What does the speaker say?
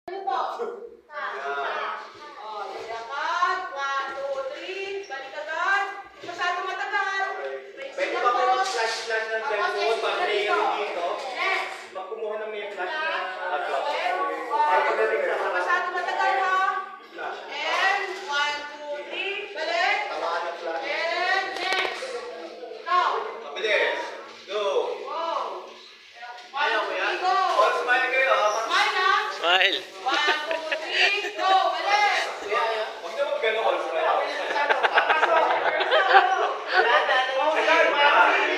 Ano po? Lakad. 1, 2, 3. Balik agad. Masyado matagal. Pwede ba kayo mag-flash ng cellphone para may dito? Next. Magkumuha ng may flash na Para pagdating sa masyado matagal ha. And 1, 2, 3. Balik. Tamaan ng flash. And next. Now. Mabilis. Go. Wow. Ayaw mo yan? Go. All smile kayo. Smile ha. Smile. 1, 2, 3. Go. Balik. Huwag na mag-gano all smile. Wala na.